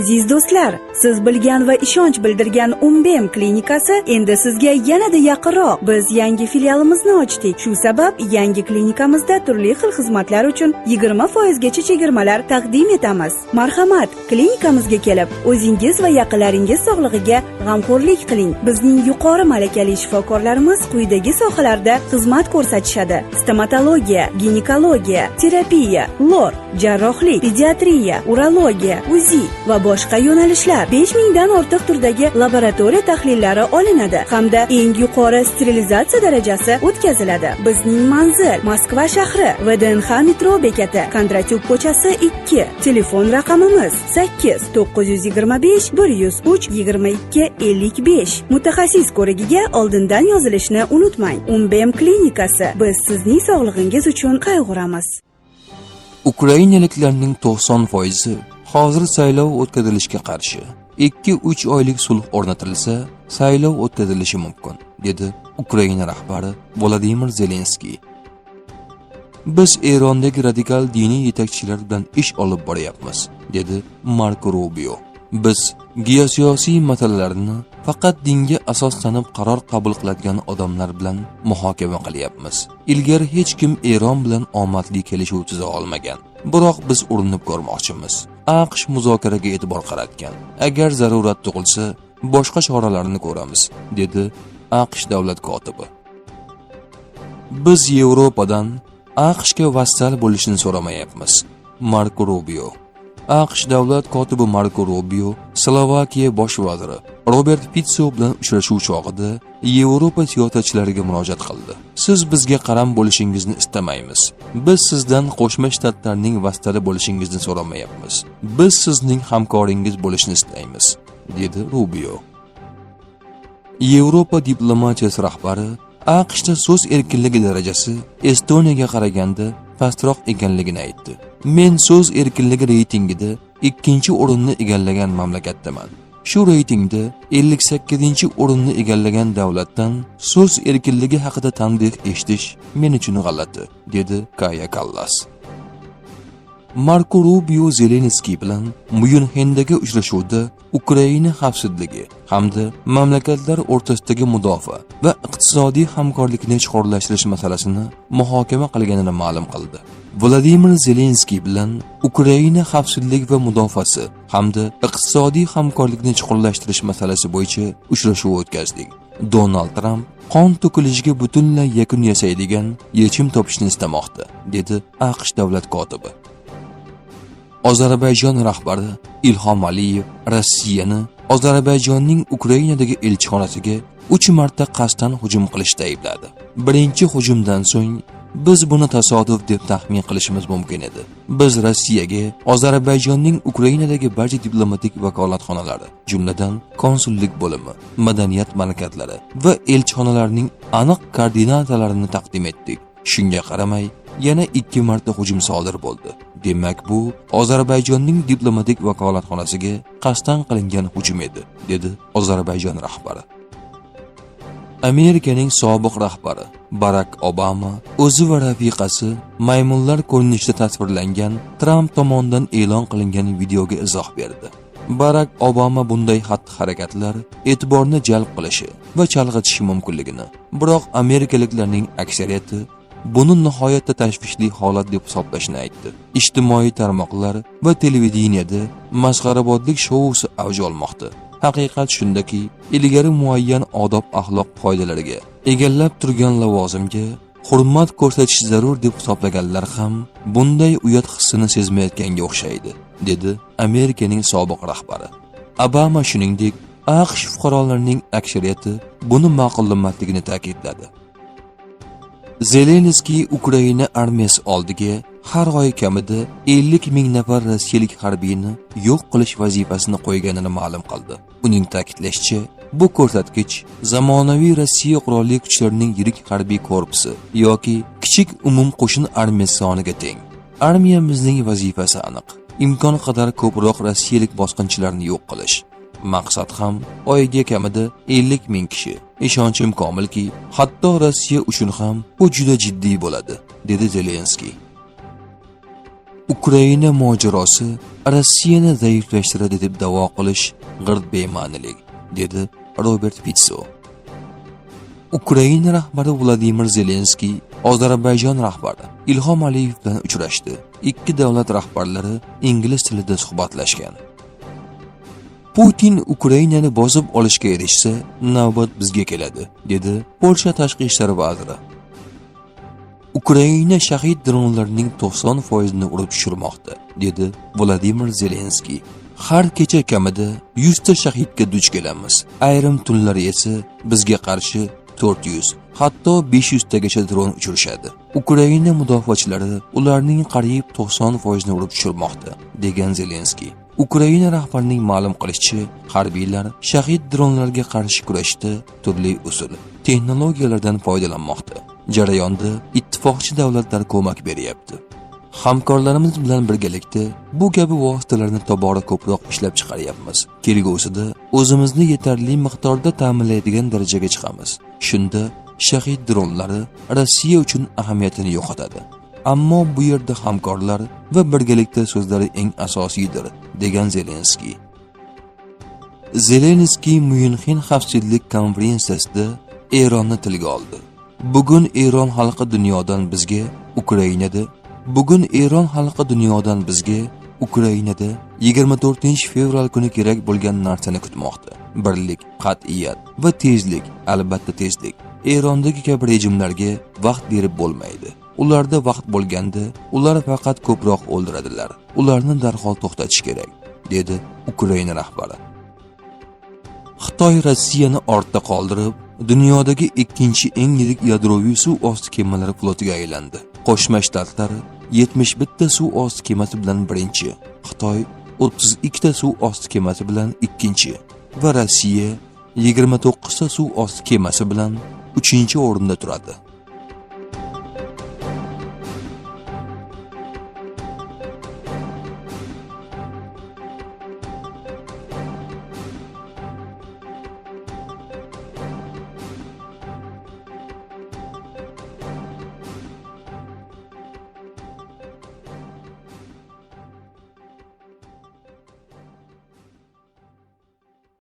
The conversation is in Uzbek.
Aziz do'stlar, siz bilgan va ishonch bildirgan Umbem klinikasi endi sizga yanada yaqinroq. Biz yangi filialimizni ochdik. Shu sabab yangi klinikamizda turli xil xizmatlar uchun 20% gacha chegirmalar taqdim etamiz. Marhamat, klinikamizga kelib, o'zingiz va yaqinlaringiz sog'lig'iga g'amxo'rlik qiling. Bizning yuqori malakali shifokorlarimiz quyidagi sohalarda xizmat ko'rsatishadi: stomatologiya, ginekologiya, terapiya, lor, jarrohlik, pediatriya, urologiya, UZI va boshqa yo'nalishlar. 5000 dan ortiq turdagi laboratoriya tahlillari olinadi hamda eng yuqori sterilizatsiya darajasi o'tkaziladi. Bizning manzil Moskva shahri, VDNX metro bekati, Kondratyuk ko'chasi 2. Telefon raqamimiz 8 925 103 22 55. Mutaxassis ko'rigiga oldindan yozilishni unutmang. Umbem klinikasi. Biz sizning sog'lig'ingiz uchun qayg'uramiz. Ukrainaliklarning 90% hozir saylov o'tkazilishga qarshi. 2-3 oylik sulh o'rnatilsa, saylov o'tkazilishi mumkin, dedi Ukraina rahbari Volodimir Zelenskiy. Biz Erondagi radikal diniy yetakchilar bilan ish olib boryapmiz, dedi Marko Rubio. Biz geosiyosiy masalalarni faqat dinga asoslanib qaror qabul qiladigan odamlar bilan muhokama qilyapmiz. Ilgari hech kim Eron bilan omadli kelishuv tuza olmagan. Biroq biz urinib ko'rmoqchimiz. AQSh muzokaraga e'tibor qaratgan. Agar zarurat tug'ilsa, boshqa choralarni ko'ramiz, dedi AQSh davlat kotibi. Biz Yevropadan AQShga vassal bo'lishni so'ramayapmiz. Marko Rubio. AQSh davlat kotibi Marko Rubio Slovakiya bosh vaziri Robert Fico bilan uchrashuv chog'ida Yevropa siyosatchilariga murojaat qildi. Siz bizga qaram bo'lishingizni istamaymiz. Biz sizdan Qo'shma Shtatlarning vastali bo'lishingizni so'ramayapmiz. Biz sizning hamkoringiz bo'lishni istaymiz, dedi Rubio. Yevropa diplomatiyasi rahbari AQShda so'z erkinligi darajasi Estoniyaga qaraganda pastroq ekanligini aytdi. Men so'z erkinligi reytingida 2-o'rinni egallagan mamlakatdaman. Shu reytingda 58-o'rinni egallagan davlatdan so'z erkinligi haqida tanbeh eshitish men uchun g'alati, dedi Kaja Kallas. Marko Rubio Zelenskiy bilan Myunxendagi uchrashuvda Ukraina xavfsizligi hamda mamlakatlar o'rtasidagi mudofaa va iqtisodiy hamkorlikni chuqurlashtirish masalasini muhokama qilganini ma'lum qildi. Volodimir Zelenskiy bilan Ukraina xavfsizlik va mudofaasi hamda iqtisodiy hamkorlikni chuqurlashtirish masalasi bo'yicha uchrashuv o'tkazdik. Donald Tramp qon to'kilishiga butunlay yakun yasaydigan yechim topishni istamoqda, dedi AQSh davlat kotibi. Ozarbayjon rahbari Ilhom Aliyev Rossiyani Ozarbayjonning Ukrainadagi elchixonasiga 3 marta qasddan hujum qilishda aybladi. Birinchi hujumdan so'ng biz buni tasodif deb taxmin qilishimiz mumkin edi. Biz Rossiyaga Ozarbayjonning Ukrainadagi barcha diplomatik vakolatxonalari, jumladan konsullik bo'limi, madaniyat markazlari va elchixonalarning aniq koordinatalarini taqdim etdik. Shunga qaramay, yana 2 marta hujum sodir bo'ldi. Demak, bu Ozarbayjonning diplomatik vakolatxonasiga qasddan qilingan hujum edi, dedi Ozarbayjon rahbari. Amerikaning sobiq rahbari Barack Obama o'zi va rafiqasi maymunlar ko'rinishida tasvirlangan Trump tomonidan e'lon qilingan videoga izoh berdi. Barack Obama bunday xatti-harakatlar e'tiborni jalb qilishi va chalg'itishi mumkinligini, biroq amerikaliklarning aksariyati buni nihoyatda tashvishli holat deb hisoblashni aytdi. Ijtimoiy tarmoqlar va televideniyada masxarabozlik shousi avj olmoqda. Haqiqat shundaki, ilgari muayyan odob-axloq qoidalariga egallab turgan lavozimga hurmat ko'rsatish zarur deb hisoblaganlar ham bunday uyat hissini sezmayotganga o'xshaydi, dedi Amerikaning sobiq rahbari. Obama shuningdek, AQSh fuqarolarining aksariyati buni ma'qullamasligini ta'kidladi. Zelenskiy Ukraina armiyasi oldiga har oy kamida 50,000 nafar rossiyalik harbiyni yo'q qilish vazifasini qo'yganini ma'lum qildi. Uning ta'kidlashicha, bu ko'rsatkich zamonaviy Rossiya qurolli kuchlarining yirik harbiy korpusi yoki kichik umum qo'shin armiyasi soniga teng. Armiyamizning vazifasi aniq: imkon qadar ko'proq rossiyalik bosqinchilarni yo'q qilish. Maqsad ham oyiga kamida 50,000 kishi. Ishonchim komilki, hatto Rossiya uchun ham bu juda jiddiy bo'ladi, dedi Zelenskiy. Ukraina mojarosi Rossiyani zaiflashtiradi deb da'vo qilish g'irt bema'nilik, dedi Robert Pitso. Ukraina rahbari Vladimir Zelenskiy Ozarbayjon rahbari Ilhom Aliyev bilan uchrashdi. Ikki davlat rahbarlari ingliz tilida suhbatlashgan. Putin Ukrainani bosib olishga erishsa, navbat bizga keladi, dedi Polsha tashqi ishlar vaziri. Ukraina shahid dronlarning 90%ni urib tushirmoqda, dedi Vladimir Zelenskiy. Har kecha kamida 100 ta shahidga duch kelamiz. Ayrim tunlari esa bizga qarshi 400, hatto 500 tagacha dron uchirishadi. Ukraina mudofaachilari ularning qariyb 90%ni urib tushirmoqda, degan Zelenskiy. Ukraina rahbarining ma'lum qilishicha, harbiylar shahid dronlarga qarshi kurashda turli usul, texnologiyalardan foydalanmoqda. Jarayonda ittifoqchi davlatlar ko'mak beryapti. Hamkorlarimiz bilan birgalikda bu kabi vositalarni tobora ko'proq ishlab chiqaryapmiz. Kelgusida o'zimizni yetarli miqdorda ta'minlaydigan darajaga chiqamiz. Shunda shahid dronlari Rossiya uchun ahamiyatini yo'qotadi. Ammo bu yerda hamkorlar va birgalikda so'zlari eng asosiydir, degan Zelenskiy. Zelenskiy Myunxen xavfsizlik konferensiyasida Eronni tilga oldi. Bugun Eron xalqi dunyodan bizga Ukrainada 24-fevral kuni kerak bo'lgan narsani kutmoqda. Birlik, qat'iyat va tezlik, albatta tezlik. Erondagi kabi rejimlarga vaqt berib bo'lmaydi. Ularda vaqt bo'lganda, ular faqat ko'proq o'ldiradilar. Ularni darhol to'xtatish kerak, dedi Ukraina rahbari. Xitoy Rossiyani ortda qoldirib, dunyodagi ikkinchi eng yirik yadroviy suv osti kemalari flotiga aylandi. Qo'shma Shtatlar 71 ta suv osti kemasi bilan birinchi, Xitoy 32 ta suv osti kemasi bilan ikkinchi va Rossiya 29 ta suv osti kemasi bilan 3-o'rinda turadi.